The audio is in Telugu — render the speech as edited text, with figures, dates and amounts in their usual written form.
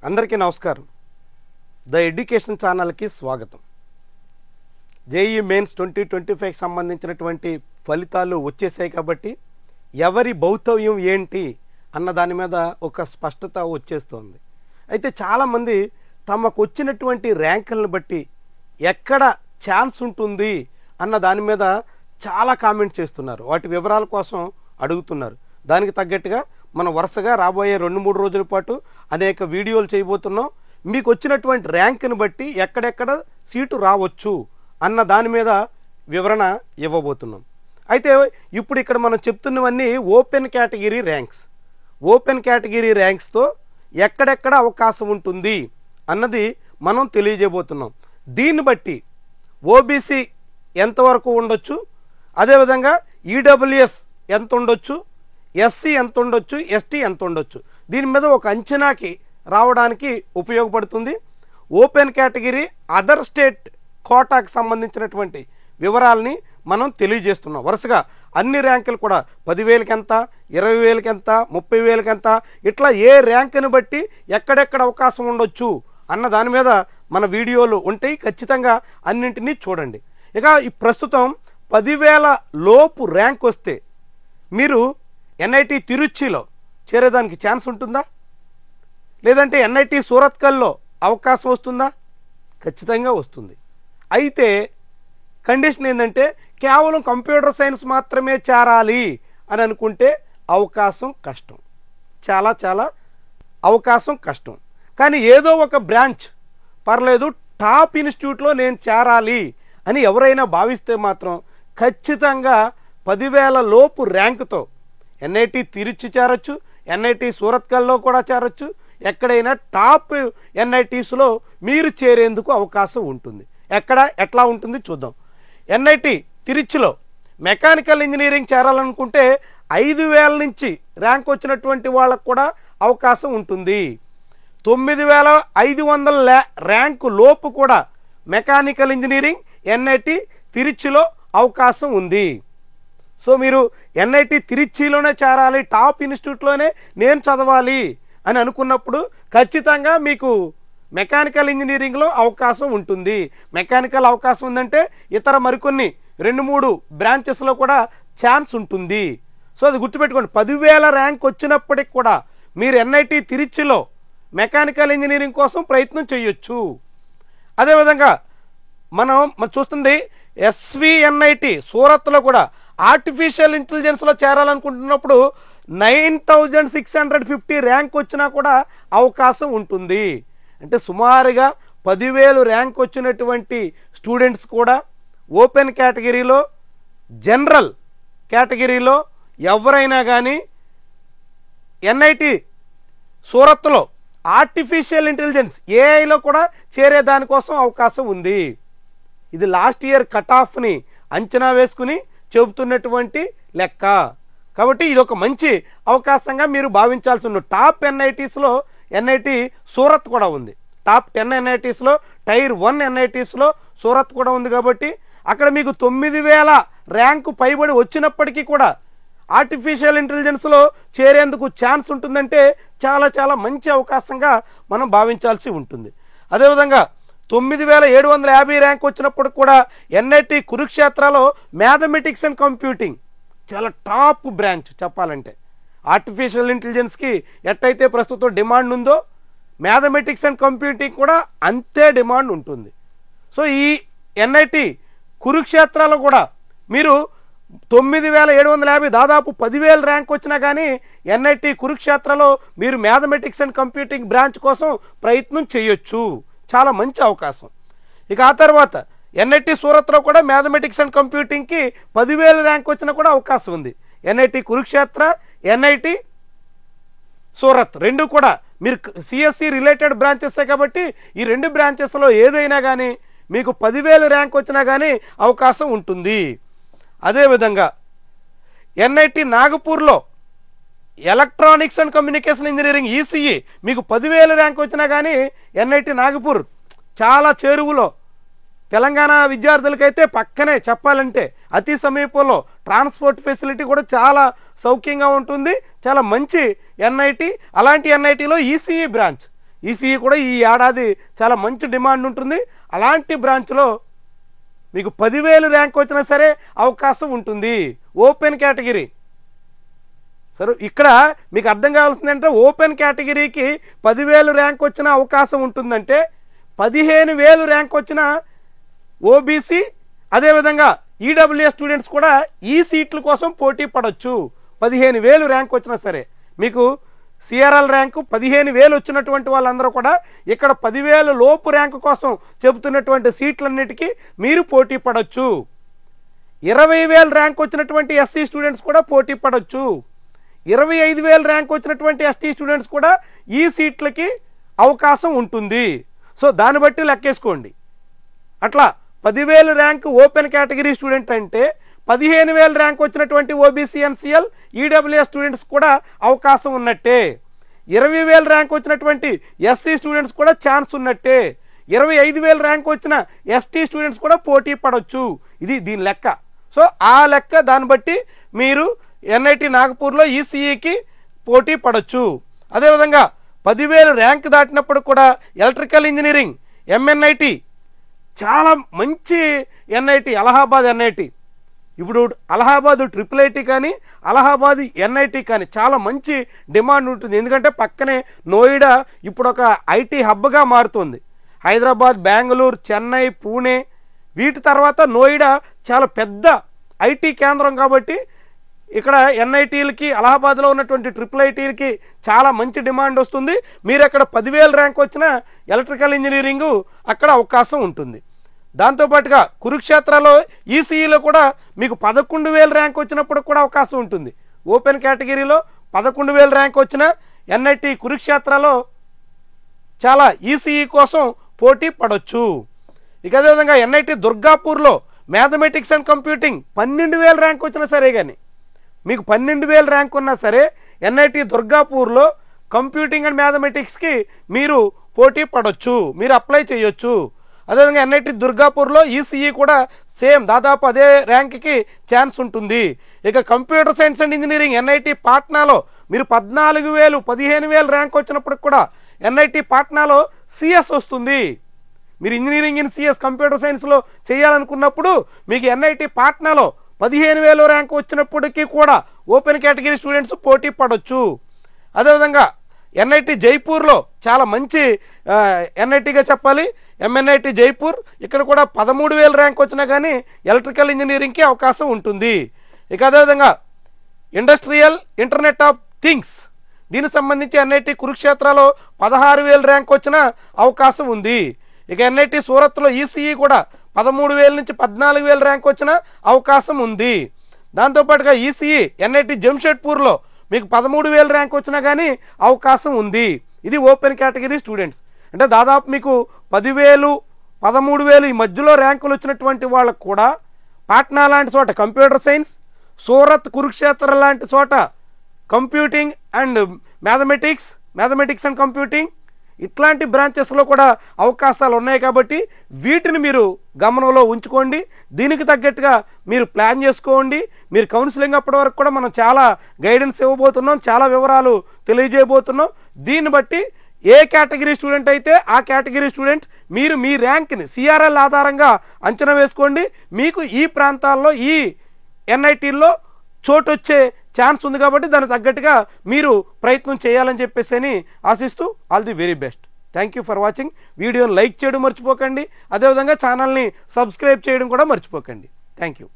అందరికీ నమస్కారం. ద ఎడ్యుకేషన్ ఛానల్కి స్వాగతం. జేఈఈ మెయిన్స్ 2025కి సంబంధించినటువంటి ఫలితాలు వచ్చేసాయి కాబట్టి ఎవరి భౌతవ్యం ఏంటి అన్న దాని మీద ఒక స్పష్టత వచ్చేస్తోంది. అయితే చాలామంది తమకు వచ్చినటువంటి ర్యాంకులను బట్టి ఎక్కడ ఛాన్స్ ఉంటుంది అన్న దాని మీద చాలా కామెంట్ చేస్తున్నారు. వాటి వివరాల కోసం అడుగుతున్నారు. దానికి తగ్గట్టుగా మనం వరుసగా రాబోయే 2-3 రోజుల పాటు అనేక వీడియోలు చేయబోతున్నాం. మీకు వచ్చినటువంటి ర్యాంకుని బట్టి ఎక్కడెక్కడ సీటు రావచ్చు అన్న దాని మీద వివరణ ఇవ్వబోతున్నాం. అయితే ఇప్పుడు ఇక్కడ మనం చెప్తున్నవన్నీ open category ranks. Open category ర్యాంక్స్తో ఎక్కడెక్కడ అవకాశం ఉంటుంది అన్నది మనం తెలియజేయబోతున్నాం. దీన్ని బట్టి ఓబీసీ ఎంతవరకు ఉండొచ్చు, అదేవిధంగా ఈడబ్ల్యూఎస్ ఎంత ఉండొచ్చు, ఎస్సీ ఎంత ఉండొచ్చు, ఎస్టీ ఎంత ఉండొచ్చు, దీని మీద ఒక అంచనాకి రావడానికి ఉపయోగపడుతుంది. ఓపెన్ కేటగిరీ అదర్ స్టేట్ కోటాకు సంబంధించినటువంటి వివరాలని మనం తెలియజేస్తున్నాం. వరుసగా అన్ని ర్యాంకులు కూడా 10,000కి ఎంత, 20,000కి ఎంత, 30,000కి ఎంత, ఇట్లా ఏ ర్యాంకుని బట్టి ఎక్కడెక్కడ అవకాశం ఉండొచ్చు అన్న దాని మీద మన వీడియోలు ఉంటాయి. ఖచ్చితంగా అన్నింటినీ చూడండి. ఇక ఈ ప్రస్తుతం 10,000 లోపు ర్యాంక్ వస్తే మీరు ఎన్ఐటి తిరుచిలో చేరేదానికి ఛాన్స్ ఉంటుందా, లేదంటే ఎన్ఐటి సూరత్కల్లో అవకాశం వస్తుందా? ఖచ్చితంగా వస్తుంది. అయితే కండిషన్ ఏంటంటే కేవలం కంప్యూటర్ సైన్స్ మాత్రమే చేరాలి అని అనుకుంటే అవకాశం కష్టం, చాలా అవకాశం కష్టం. కానీ ఏదో ఒక బ్రాంచ్ పర్లేదు, టాప్ ఇన్స్టిట్యూట్లో నేను చేరాలి అని ఎవరైనా భావిస్తే మాత్రం ఖచ్చితంగా 10,000 లోపు ర్యాంకుతో ఎన్ఐటి తిరుచి చేరొచ్చు, ఎన్ఐటి సూరత్కల్లో కూడా చేరొచ్చు. ఎక్కడైనా టాప్ ఎన్ఐటీస్లో మీరు చేరేందుకు అవకాశం ఉంటుంది. ఎట్లా ఉంటుంది చూద్దాం. ఎన్ఐటి తిరుచిలో మెకానికల్ ఇంజనీరింగ్ చేరాలనుకుంటే 5,000 నుంచి ర్యాంక్ వచ్చినటువంటి వాళ్ళకు కూడా అవకాశం ఉంటుంది. 9,500 ర్యాంకు లోపు కూడా మెకానికల్ ఇంజనీరింగ్ ఎన్ఐటి తిరుచిలో అవకాశం ఉంది. సో మీరు ఎన్ఐటి తిరుచిలోనే చేరాలి, టాప్ ఇన్స్టిట్యూట్లోనే నేను చదవాలి అని అనుకున్నప్పుడు ఖచ్చితంగా మీకు మెకానికల్ ఇంజనీరింగ్లో అవకాశం ఉంటుంది. మెకానికల్ అవకాశం ఉందంటే ఇతర మరికొన్ని 2-3 బ్రాంచెస్లో కూడా ఛాన్స్ ఉంటుంది. సో అది గుర్తుపెట్టుకోండి. 10,000 ర్యాంక్ వచ్చినప్పటికి కూడా మీరు ఎన్ఐటి తిరుచిలో మెకానికల్ ఇంజనీరింగ్ కోసం ప్రయత్నం చేయొచ్చు. అదేవిధంగా మనం చూస్తుంది ఎస్విఎన్ఐటి సూరత్లో కూడా ఆర్టిఫిషియల్ ఇంటెలిజెన్స్లో చేరాలనుకుంటున్నప్పుడు 9,650 ర్యాంక్ వచ్చినా కూడా అవకాశం ఉంటుంది. అంటే సుమారుగా 10,000 ర్యాంక్ వచ్చినటువంటి స్టూడెంట్స్ కూడా ఓపెన్ కేటగిరీలో, జనరల్ కేటగిరీలో ఎవరైనా కానీ ఎన్ఐటి సూరత్లో ఆర్టిఫిషియల్ ఇంటెలిజెన్స్ ఏఐలో కూడా చేరే దానికోసం అవకాశం ఉంది. ఇది లాస్ట్ ఇయర్ కట్ ఆఫ్ని అంచనా వేసుకుని చెబుతున్నటువంటి లెక్క. కాబట్టి ఇది ఒక మంచి అవకాశంగా మీరు భావించాల్సి ఉంది. టాప్ ఎన్ఐటీస్లో ఎన్ఐటి సూరత్ కూడా ఉంది. టాప్ 10 ఎన్ఐటీస్లో టైర్ 1 ఎన్ఐటీస్లో సూరత్ కూడా ఉంది. కాబట్టి అక్కడ మీకు 9,000 ర్యాంకు పైబడి వచ్చినప్పటికీ కూడా ఆర్టిఫిషియల్ ఇంటెలిజెన్స్లో చేరేందుకు ఛాన్స్ ఉంటుందంటే చాలా మంచి అవకాశంగా మనం భావించాల్సి ఉంటుంది. అదేవిధంగా 9,750 ర్యాంక్ వచ్చినప్పుడు కూడా ఎన్ఐటి కురుక్షేత్రలో మ్యాథమెటిక్స్ అండ్ కంప్యూటింగ్ చాలా టాప్ బ్రాంచ్. చెప్పాలంటే ఆర్టిఫిషియల్ ఇంటెలిజెన్స్కి ఎట్టయితే ప్రస్తుతం డిమాండ్ ఉందో మ్యాథమెటిక్స్ అండ్ కంప్యూటింగ్ కూడా అంతే డిమాండ్ ఉంటుంది. సో ఈ ఎన్ఐటి కురుక్షేత్రాలో కూడా మీరు 9,750 దాదాపు 10,000 ర్యాంక్ వచ్చినా కానీ ఎన్ఐటి కురుక్షేత్రలో మీరు మ్యాథమెటిక్స్ అండ్ కంప్యూటింగ్ బ్రాంచ్ కోసం ప్రయత్నం చేయొచ్చు. చాలా మంచి అవకాశం. ఇక ఆ తర్వాత ఎన్ఐటి సూరత్లో కూడా మ్యాథమెటిక్స్ అండ్ కంప్యూటింగ్కి 10,000 ర్యాంక్ వచ్చినా కూడా అవకాశం ఉంది. ఎన్ఐటి కురుక్షేత్ర, ఎన్ఐటి సూరత్ రెండు కూడా మీరు సిఎస్సి రిలేటెడ్ బ్రాంచెసే కాబట్టి ఈ 2 బ్రాంచెస్లో ఏదైనా కానీ మీకు 10,000 ర్యాంక్ వచ్చినా కానీ అవకాశం ఉంటుంది. అదేవిధంగా ఎన్ఐటి నాగపూర్లో electronics and communication engineering ECE మీకు 10,000 ర్యాంక్ వచ్చినా కానీ ఎన్ఐటి నాగపూర్ చాలా చేరువులో, తెలంగాణ విద్యార్థులకైతే పక్కనే, చెప్పాలంటే అతి సమీపంలో, ట్రాన్స్పోర్ట్ ఫెసిలిటీ కూడా చాలా సౌఖ్యంగా ఉంటుంది. చాలా మంచి ఎన్ఐటి. అలాంటి ఎన్ఐటిలో ఈసీఈ బ్రాంచ్ ఈసీఈ కూడా ఈ ఏడాది చాలా మంచి డిమాండ్ ఉంటుంది. అలాంటి బ్రాంచ్లో మీకు 10,000 ర్యాంక్ వచ్చినా సరే అవకాశం ఉంటుంది. Open category. సరే, ఇక్కడ మీకు అర్థం కావాల్సిందంటే ఓపెన్ కేటగిరీకి 10,000 ర్యాంక్ వచ్చిన అవకాశం ఉంటుందంటే 15,000 ర్యాంక్ వచ్చిన ఓబీసీ అదేవిధంగా ఈడబ్ల్యూఎస్ స్టూడెంట్స్ కూడా ఈ సీట్ల కోసం పోటీ పడవచ్చు. 15,000 ర్యాంక్ వచ్చినా సరే మీకు సిఆర్ఎల్ ర్యాంకు 15,000 వచ్చినటువంటి వాళ్ళందరూ కూడా ఇక్కడ 10,000 లోపు ర్యాంకు కోసం చెబుతున్నటువంటి సీట్లన్నిటికీ మీరు పోటీ పడవచ్చు. 20,000 ర్యాంక్ వచ్చినటువంటి ఎస్సీ స్టూడెంట్స్ కూడా పోటీ పడవచ్చు. 25,000 ర్యాంక్ వచ్చినటువంటి ఎస్టీ స్టూడెంట్స్ కూడా ఈ సీట్లకి అవకాశం ఉంటుంది. సో దాన్ని బట్టి లెక్కేసుకోండి. అట్లా 10,000 ర్యాంక్ ఓపెన్ కేటగిరీ స్టూడెంట్ అంటే 15,000 ర్యాంక్ వచ్చినటువంటి ఓబీసీ ఎన్సీఎల్ ఈడబ్ల్యూఎస్ స్టూడెంట్స్ కూడా అవకాశం ఉన్నట్టే. 20,000 ర్యాంక్ వచ్చినటువంటి ఎస్సీ స్టూడెంట్స్ కూడా ఛాన్స్ ఉన్నట్టే. 25,000 ర్యాంక్ వచ్చిన ఎస్టీ స్టూడెంట్స్ కూడా పోటీ పడవచ్చు. ఇది దీని లెక్క. సో ఆ లెక్క దాన్ని బట్టి మీరు ఎన్ఐటి నాగపూర్లో ఈసీఈకి పోటీ పడవచ్చు. అదేవిధంగా 10,000 ర్యాంక్ దాటినప్పుడు కూడా ఎలక్ట్రికల్ ఇంజనీరింగ్ ఎంఎన్ఐటి చాలా మంచి ఎన్ఐటి, అలహాబాద్ ఎన్ఐటి. ఇప్పుడు అలహాబాద్ ట్రిపుల్ ఐటీ కానీ అలహాబాద్ ఎన్ఐటి కానీ చాలా మంచి డిమాండ్ ఉంటుంది. ఎందుకంటే పక్కనే నోయిడా ఇప్పుడు ఒక ఐటీ హబ్గా మారుతుంది. హైదరాబాద్, బెంగళూరు, చెన్నై, పూణే వీటి తర్వాత నోయిడా చాలా పెద్ద ఐటీ కేంద్రం కాబట్టి ఇక్కడ ఎన్ఐటీలకి అలహాబాద్లో ఉన్నటువంటి ట్రిపుల్ ఐటీలకి చాలా మంచి డిమాండ్ వస్తుంది. మీరు అక్కడ 10,000 ర్యాంక్ వచ్చిన ఎలక్ట్రికల్ ఇంజనీరింగు అక్కడ అవకాశం ఉంటుంది. దాంతోపాటుగా కురుక్షేత్రలో ఈసీఈలో కూడా మీకు 11,000 ర్యాంక్ వచ్చినప్పుడు కూడా అవకాశం ఉంటుంది. ఓపెన్ కేటగిరీలో 11,000 ర్యాంక్ వచ్చిన ఎన్ఐటి కురుక్షేత్రలో చాలా ఈసీఈ కోసం పోటీ పడవచ్చు. ఇక అదేవిధంగా ఎన్ఐటి దుర్గాపూర్లో మ్యాథమెటిక్స్ అండ్ కంప్యూటింగ్ 12,000 ర్యాంక్ వచ్చినా సరే కానీ మీకు 12,000 ర్యాంక్ ఉన్నా సరే ఎన్ఐటి దుర్గాపూర్లో కంప్యూటింగ్ అండ్ మ్యాథమెటిక్స్కి మీరు పోటీ పడవచ్చు, మీరు అప్లై చేయొచ్చు. అదేవిధంగా ఎన్ఐటి దుర్గాపూర్లో ఈసీఈ కూడా సేమ్ దాదాపు అదే ర్యాంక్కి ఛాన్స్ ఉంటుంది. ఇక computer science and engineering NIT పాట్నాలో మీరు 14,000 15,000 ర్యాంక్ వచ్చినప్పుడు కూడా ఎన్ఐటి పాట్నాలో సిఎస్ వస్తుంది. మీరు ఇంజనీరింగ్ ఇన్ సిఎస్ కంప్యూటర్ సైన్స్లో చేయాలనుకున్నప్పుడు మీకు ఎన్ఐటి పాట్నాలో 15,000 ర్యాంక్ వచ్చినప్పటికీ కూడా ఓపెన్ కేటగిరీ స్టూడెంట్స్ పోటీ పడవచ్చు. అదేవిధంగా ఎన్ఐటి జైపూర్లో చాలా మంచి ఎన్ఐటిగా చెప్పాలి, ఎంఎన్ఐటి జైపూర్. ఇక్కడ కూడా 13,000 ర్యాంక్ వచ్చినా కానీ ఎలక్ట్రికల్ ఇంజనీరింగ్కి అవకాశం ఉంటుంది. ఇక అదేవిధంగా ఇండస్ట్రియల్ ఇంటర్నెట్ ఆఫ్ థింగ్స్ దీనికి సంబంధించి ఎన్ఐటి కురుక్షేత్రలో 16,000 ర్యాంక్ వచ్చిన అవకాశం ఉంది. ఇక ఎన్ఐటి సూరత్లో ఈసీఈ కూడా 13,000 నుంచి 14,000 ర్యాంక్ వచ్చిన అవకాశం ఉంది. దాంతోపాటుగా ఈసీఈ ఎన్ఐటి జంషెడ్పూర్లో మీకు 13,000 ర్యాంక్ వచ్చినా కానీ అవకాశం ఉంది. ఇది ఓపెన్ కేటగిరీ స్టూడెంట్స్. అంటే దాదాపు మీకు 10,000 13,000 ఈ మధ్యలో ర్యాంకులు వచ్చినటువంటి వాళ్ళకు కూడా పాట్నా లాంటి చోట కంప్యూటర్ సైన్స్, సూరత్ కురుక్షేత్ర లాంటి చోట computing and mathematics and computing ఇట్లాంటి బ్రాంచెస్లో కూడా అవకాశాలు ఉన్నాయి. కాబట్టి వీటిని మీరు గమనంలో ఉంచుకోండి. దీనికి తగ్గట్టుగా మీరు ప్లాన్ చేసుకోండి. మీరు కౌన్సిలింగ్ అప్పటి వరకు కూడా మనం చాలా గైడెన్స్ ఇవ్వబోతున్నాం, చాలా వివరాలు తెలియజేయబోతున్నాం. దీన్ని బట్టి ఏ కేటగిరీ స్టూడెంట్ అయితే ఆ కేటగిరీ స్టూడెంట్ మీరు మీ ర్యాంక్ని సిఆర్ఎల్ ఆధారంగా అంచనా వేసుకోండి. మీకు ఈ ప్రాంతాల్లో ఈ ఎన్ఐటీల్లో చోటు వచ్చే ఛాన్స్ ఉంది కాబట్టి దానికి తగ్గట్టుగా మీరు ప్రయత్నం చేయాలని చెప్పేసి ఆశిస్తూ all the very best. Thank you for watching. వీడియోని లైక్ చేయడం మర్చిపోకండి. అదేవిధంగా ఛానల్ని సబ్స్క్రైబ్ చేయడం కూడా మర్చిపోకండి. Thank you.